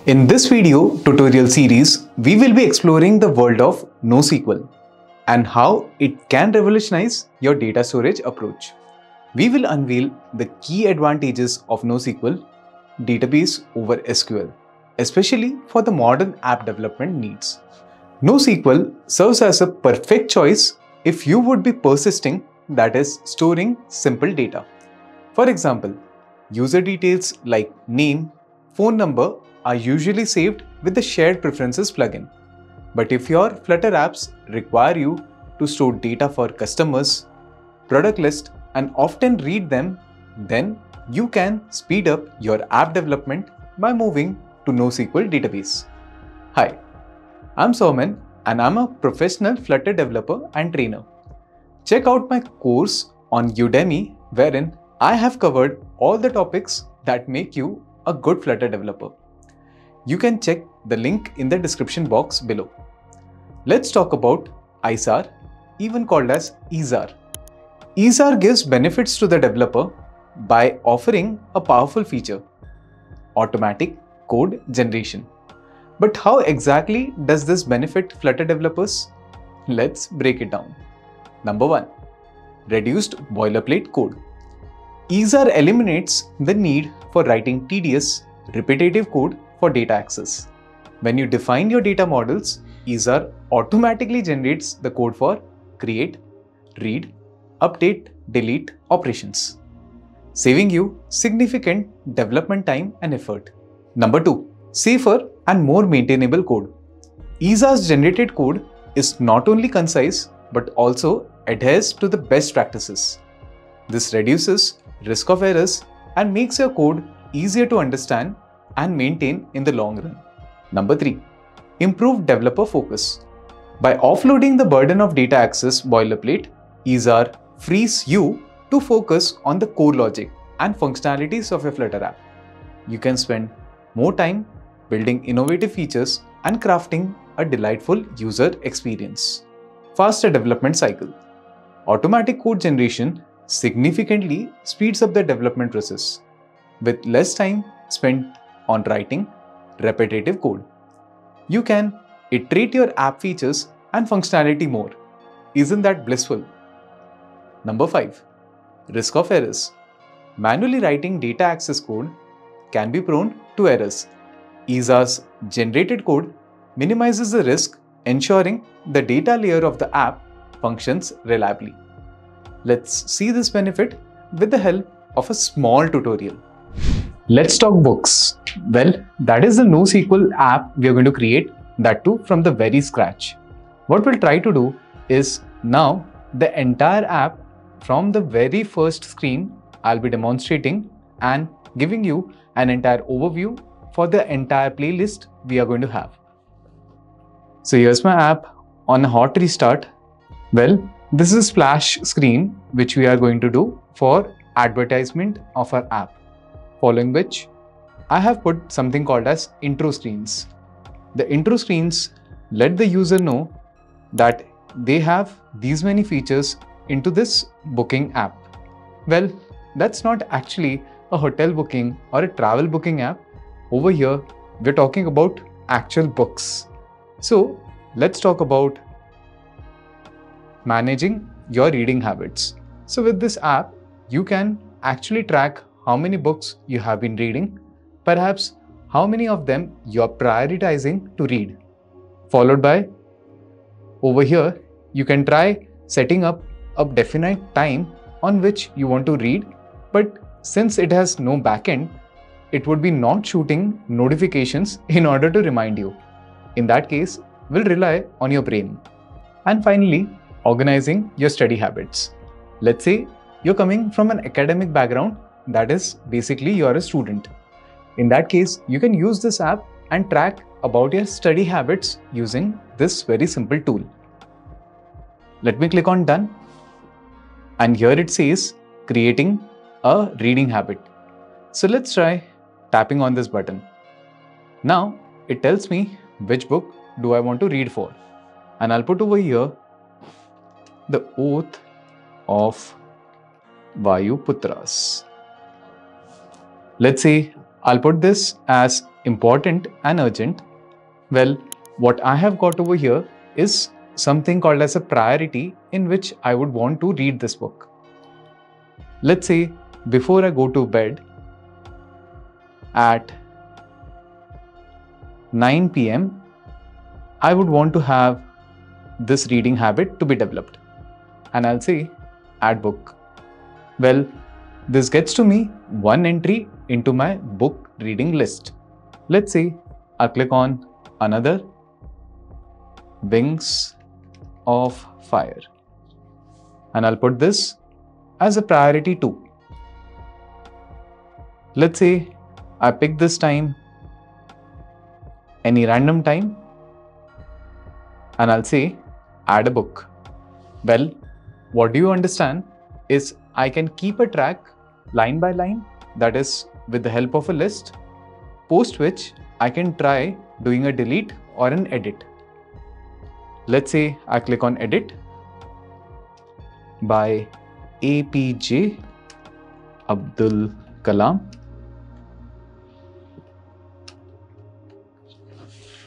In this video tutorial series, we will be exploring the world of NoSQL and how it can revolutionize your data storage approach. We will unveil the key advantages of NoSQL database over SQL, especially for the modern app development needs. NoSQL serves as a perfect choice if you would be persisting, that is, storing simple data. For example, user details like name, phone number are usually saved with the Shared Preferences plugin. But if your Flutter apps require you to store data for customers, product list, and often read them, then you can speed up your app development by moving to NoSQL database. Hi, I'm Soman and I'm a professional Flutter developer and trainer. Check out my course on Udemy wherein I have covered all the topics that make you a good Flutter developer. You can check the link in the description box below. Let's talk about ISAR, even called as ISAR. ISAR gives benefits to the developer by offering a powerful feature, automatic code generation. But how exactly does this benefit Flutter developers? Let's break it down. Number 1. Reduced boilerplate code. ISAR eliminates the need for writing tedious, repetitive code for data access. When you define your data models, ISAR automatically generates the code for create, read, update, delete operations, saving you significant development time and effort. Number 2. Safer and more maintainable code. ISAR's generated code is not only concise but also adheres to the best practices. This reduces risk of errors and makes your code easier to understand and maintain in the long run. Number 3. Improved developer focus. By offloading the burden of data access boilerplate, ISAR frees you to focus on the core logic and functionalities of your Flutter app. You can spend more time building innovative features and crafting a delightful user experience. Faster development cycle. Automatic code generation significantly speeds up the development process with less time spent on writing repetitive code. You can iterate your app features and functionality more. Isn't that blissful? Number 5. Risk of errors. Manually writing data access code can be prone to errors. ISAR's generated code minimizes the risk, ensuring the data layer of the app functions reliably. Let's see this benefit with the help of a small tutorial. Let's talk books. Well, that is the NoSQL app we are going to create, that too from the very scratch. What we'll try to do is now the entire app from the very first screen I'll be demonstrating and giving you an entire overview for the entire playlist we are going to have. So here's my app on a hot restart. Well, this is a splash screen which we are going to do for advertisement of our app, following which I have put something called as intro screens. The intro screens let the user know that they have these many features into this booking app. Well, that's not actually a hotel booking or a travel booking app. Over here, we're talking about actual books. So let's talk about managing your reading habits. So with this app, you can actually track how many books you have been reading, perhaps how many of them you are prioritizing to read. Followed by, over here, you can try setting up a definite time on which you want to read, but since it has no backend, it would be not shooting notifications in order to remind you. In that case, we'll rely on your brain. And finally, organizing your study habits. Let's say you're coming from an academic background, that is basically you're a student. In that case, you can use this app and track about your study habits using this very simple tool. Let me click on done. And here it says creating a reading habit. So let's try tapping on this button. Now it tells me which book do I want to read for. And I'll put over here The Oath of Vayuputras. Let's say I'll put this as important and urgent? Well, what I have got over here is something called as a priority in which I would want to read this book. Let's say before I go to bed at 9 p.m., I would want to have this reading habit to be developed. And I'll say add book. Well, this gets to me one entry into my book reading list. Let's say I'll click on another, Wings of Fire, and I'll put this as a priority 2. Let's say I pick this time, any random time, and I'll say add a book. Well, what do you understand is I can keep a track line by line, that is with the help of a list, post which I can try doing a delete or an edit. Let's say I click on edit by APJ Abdul Kalam,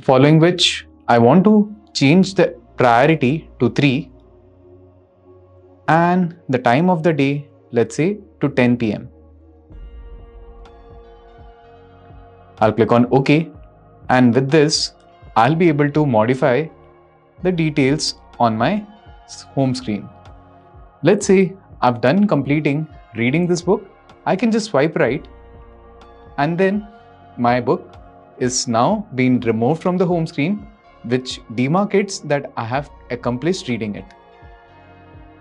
following which I want to change the priority to 3 and the time of the day, let's say to 10 p.m. I'll click on OK, and with this I'll be able to modify the details on my home screen. Let's say I've done completing reading this book, I can just swipe right and then my book is now being removed from the home screen, which demarcates that I have accomplished reading it.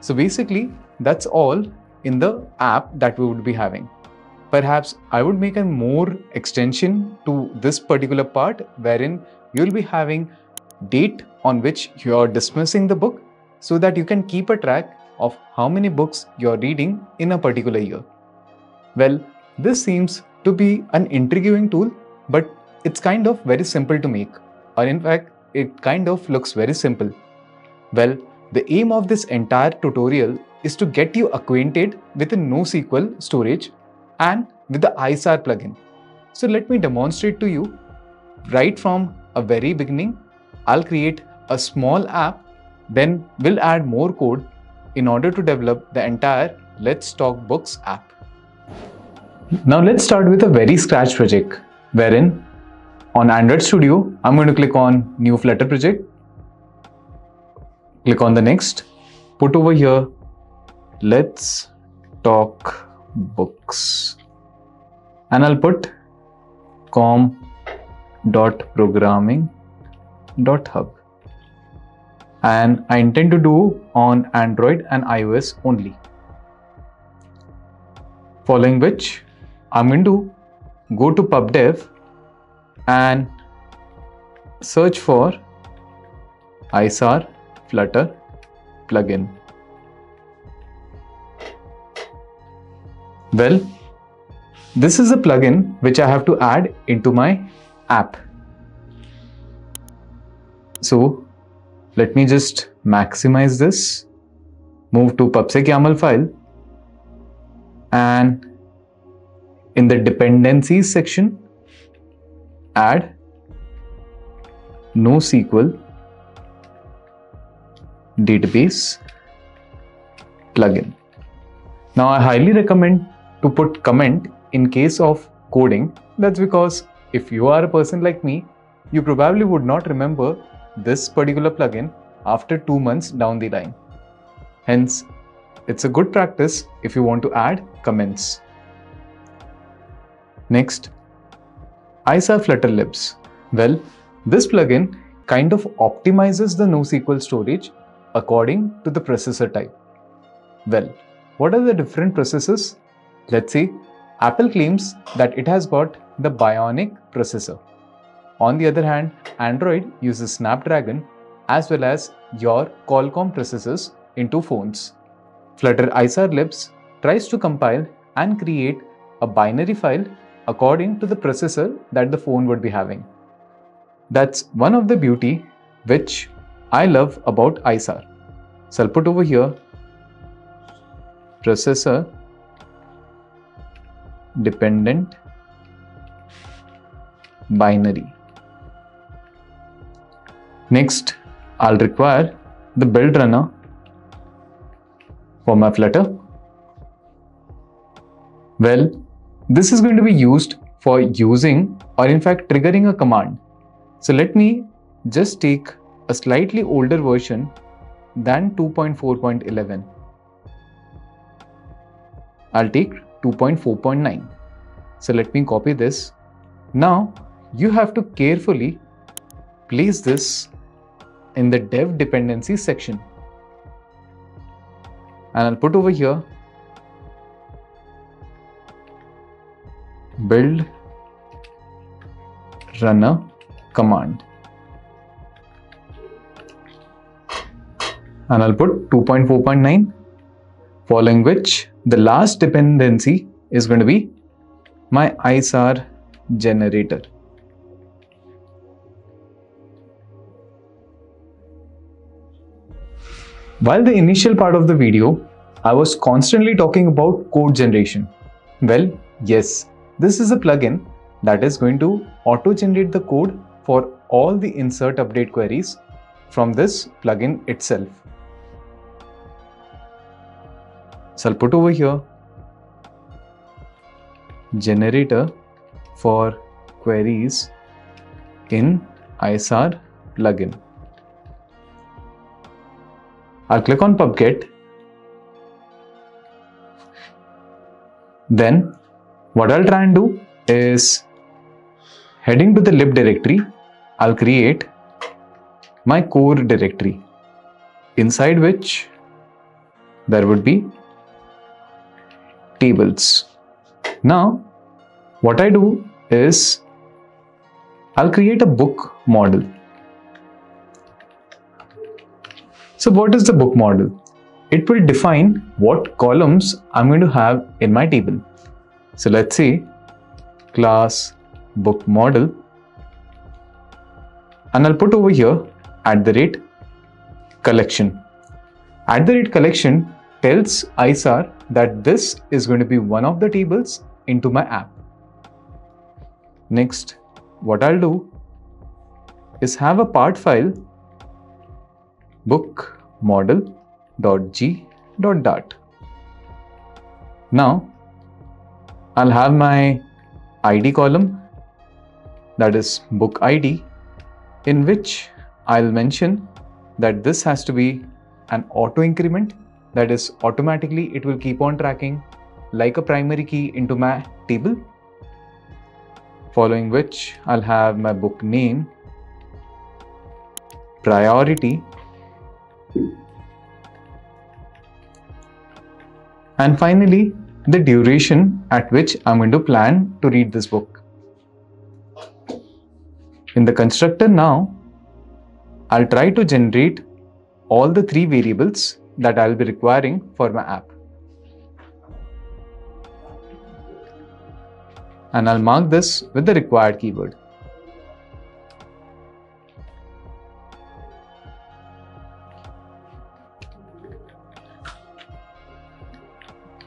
So basically that's all in the app that we would be having. Perhaps I would make a more extension to this particular part wherein you'll be having date on which you're dismissing the book so that you can keep a track of how many books you're reading in a particular year. Well, this seems to be an intriguing tool, but it's kind of very simple to make, or in fact, it kind of looks very simple. Well, the aim of this entire tutorial is to get you acquainted with the NoSQL storage and with the ISAR plugin. So let me demonstrate to you. Right from a very beginning, I'll create a small app, then we'll add more code in order to develop the entire Let's Talk Books app. Now let's start with a very scratch project, wherein on Android Studio, I'm going to click on New Flutter project, click on the next, put over here, Let's Talk Books, and I'll put com.programming.hub, and I intend to do on Android and iOS only. Following which, I'm going to go to PubDev and search for ISAR Flutter plugin. Well, this is a plugin which I have to add into my app. So let me just maximize this, move to PubSec YAML file, and in the dependencies section, add NoSQL database plugin. Now I highly recommend to put comment in case of coding. That's because if you are a person like me, you probably would not remember this particular plugin after 2 months down the line. Hence, it's a good practice if you want to add comments. Next, ISAR Flutter libs. Well, this plugin kind of optimizes the NoSQL storage according to the processor type. Well, what are the different processors? Let's say Apple claims that it has got the Bionic processor. On the other hand, Android uses Snapdragon as well as your Qualcomm processors into phones. Flutter ISAR libs tries to compile and create a binary file according to the processor that the phone would be having. That's one of the beauty which I love about ISAR. So I'll put over here processor dependent binary. Next, I'll require the build runner for my Flutter. Well, this is going to be used for using or in fact triggering a command. So let me just take a slightly older version than 2.4.11. I'll take 2.4.9. So let me copy this. Now you have to carefully place this in the dev dependencies section. And I'll put over here build runner command. And I'll put 2.4.9, following which the last dependency is going to be my ISAR generator. While the initial part of the video, I was constantly talking about code generation. Well, yes, this is a plugin that is going to auto-generate the code for all the insert update queries from this plugin itself. So I'll put over here generator for queries in ISAR plugin. I'll click on pubget. Then what I'll try and do is, heading to the lib directory, I'll create my core directory, inside which there would be tables. Now what I do is I'll create a book model. So what is the book model? It will define what columns I'm going to have in my table. So let's say class book model, and I'll put over here @collection. @collection tells ISAR that this is going to be one of the tables into my app. Next, what I'll do is have a part file book model.g.dart. Now I'll have my ID column, that is book ID, in which I'll mention that this has to be an auto increment, that is automatically it will keep on tracking like a primary key into my table, following which I'll have my book name, priority, and finally the duration at which I'm going to plan to read this book. In the constructor now, I'll try to generate all the three variables that I'll be requiring for my app. And I'll mark this with the required keyword.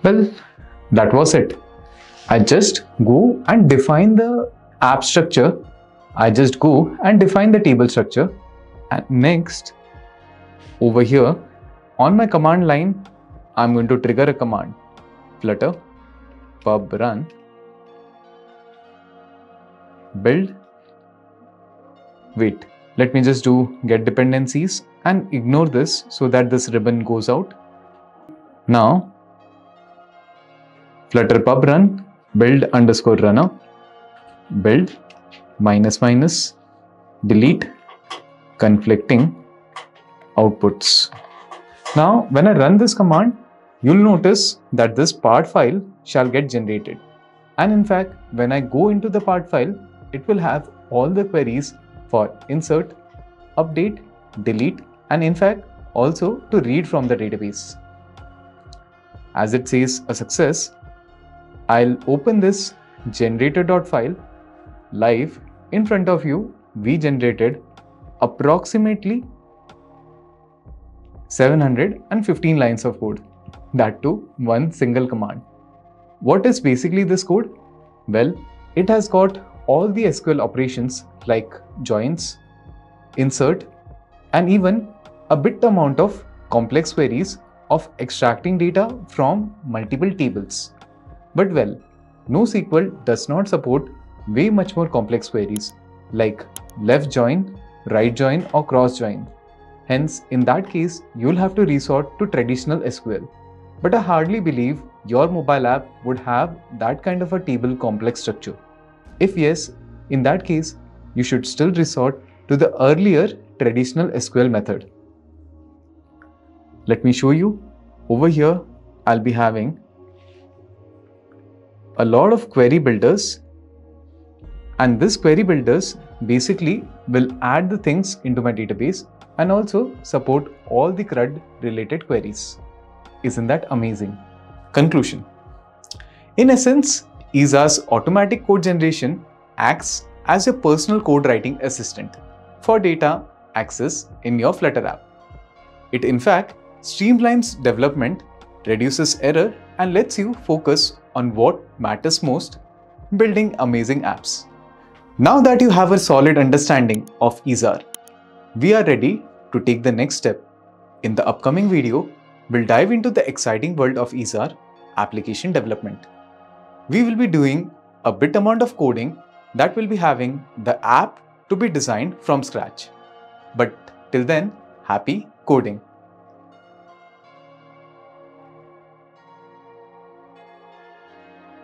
Well, that was it. I just go and define the app structure. I just go and define the table structure. And next, over here on my command line, I'm going to trigger a command, flutter pub run build. Wait, let me just do get dependencies and ignore this so that this ribbon goes out. Now flutter pub run build underscore runner build -- delete conflicting outputs. Now when I run this command, you'll notice that this part file shall get generated. And in fact, when I go into the part file, it will have all the queries for insert, update, delete, and in fact also to read from the database. As it says a success, I'll open this generator.file. Live in front of you, we generated approximately 715 lines of code, that too one single command. What is basically this code? Well, it has got all the SQL operations like joins, insert, and even a bit amount of complex queries of extracting data from multiple tables. But well, NoSQL does not support way much more complex queries like left join, right join or cross join. Hence, in that case, you'll have to resort to traditional SQL. But I hardly believe your mobile app would have that kind of a table complex structure. If yes, in that case, you should still resort to the earlier traditional SQL method. Let me show you. Over here, I'll be having a lot of query builders, and this query builders basically will add the things into my database and also support all the CRUD related queries. Isn't that amazing? Conclusion. In essence, ISAR's automatic code generation acts as your personal code writing assistant for data access in your Flutter app. It in fact streamlines development, reduces error, and lets you focus on what matters most, building amazing apps. Now that you have a solid understanding of ISAR, we are ready to take the next step. In the upcoming video, we'll dive into the exciting world of ISAR application development. We will be doing a bit amount of coding that will be having the app to be designed from scratch. But till then, happy coding!